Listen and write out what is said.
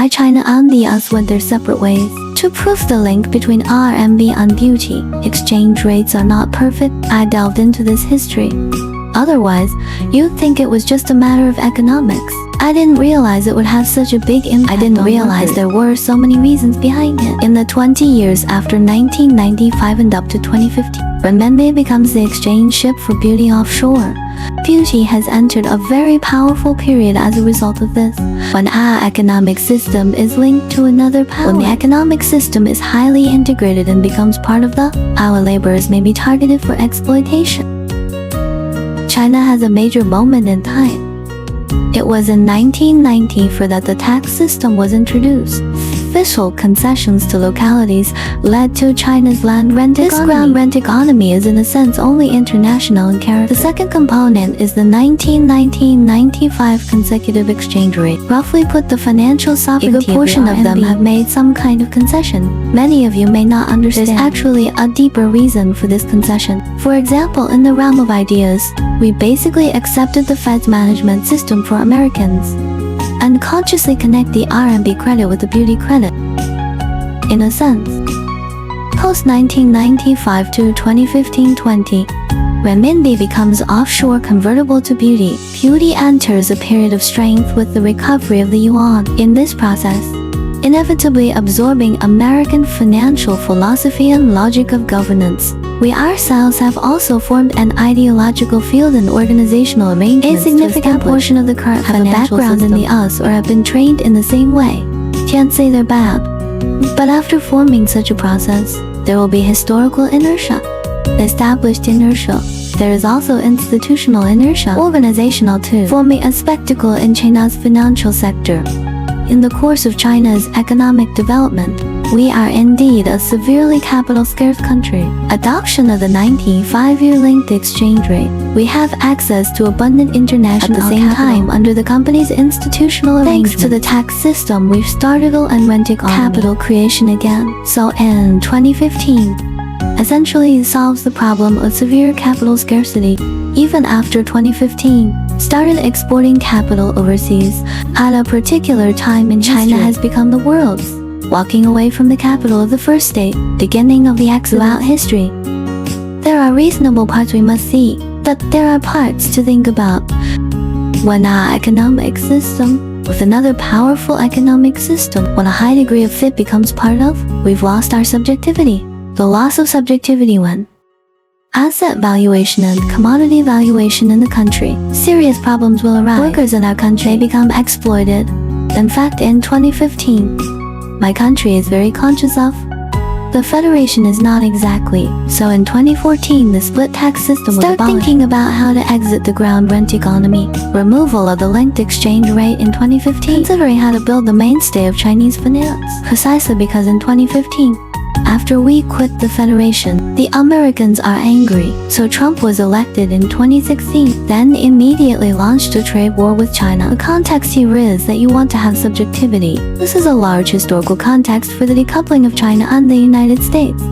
why China and the US went their separate ways. To prove the link between RMB and beauty, exchange rates are not perfect, I delved into this history. Otherwise, you'd think it was just a matter of economics. I didn't realize it would have such a big impact. I didn't realize there were so many reasons behind it. In the 20 years after 1995 and up to 2015, renminbi becomes the exchange ship for beauty offshore. Beauty has entered a very powerful period as a result of this. When our economic system is linked to another power, when the economic system is highly integrated and becomes part of our laborers may be targeted for exploitation. China has a major moment in time. It was in 1994 that the tax system was introduced. Official concessions to localities led to China's land rent economy. This ground rent economy is in a sense only international in character. The second component is the 1995 consecutive exchange rate. Roughly put, the financial sovereignty, a good portion of them have made some kind of concession. Many of you may not understand. There's actually a deeper reason for this concession. For example, in the realm of ideas, we basically accepted the Fed's management system for Americans and consciously connect the RMB credit with the beauty credit. In a sense, post-1995 to 2015-20, renminbi becomes offshore convertible to beauty. Beauty enters a period of strength with the recovery of the yuan. In this process, inevitably absorbing American financial philosophy and logic of governance, we ourselves have also formed an ideological field and organizational arrangement. A significant portion of the current have a background in the US or have been trained in the same way. Can't say they're bad. But after forming such a process, there will be historical inertia, established inertia. There is also institutional inertia, organizational too, forming a spectacle in China's financial sector. In the course of China's economic development, we are indeed a severely capital-scarce country. Adoption of the 95-year linked exchange rate. We have access to abundant international capital. At the same time, under the company's institutional arrangement, thanks to the tax system, we've started and rent capital creation again. So in 2015, essentially it solves the problem of severe capital scarcity. Even after 2015, started exporting capital overseas at a particular time in China has become the world's walking away from the capital of the first state, beginning of the exodus throughout history. There are reasonable parts we must see, but there are parts to think about. When our economic system, with another powerful economic system, when a high degree of fit becomes part of, we've lost our subjectivity. The loss of subjectivity when asset valuation and commodity valuation in the country, serious problems will arise. Workers in our country become exploited. In fact, in 2015, my country is very conscious of. The federation is not exactly. So in 2014, the split tax system was abolished. Start thinking about how to exit the ground rent economy. Removal of the linked exchange rate in 2015. Considering how to build the mainstay of Chinese finance. Precisely because in 2015, after we quit the federation, the Americans are angry. So Trump was elected in 2016, then immediately launched a trade war with China. The context here is that you want to have subjectivity. This is a large historical context for the decoupling of China and the United States.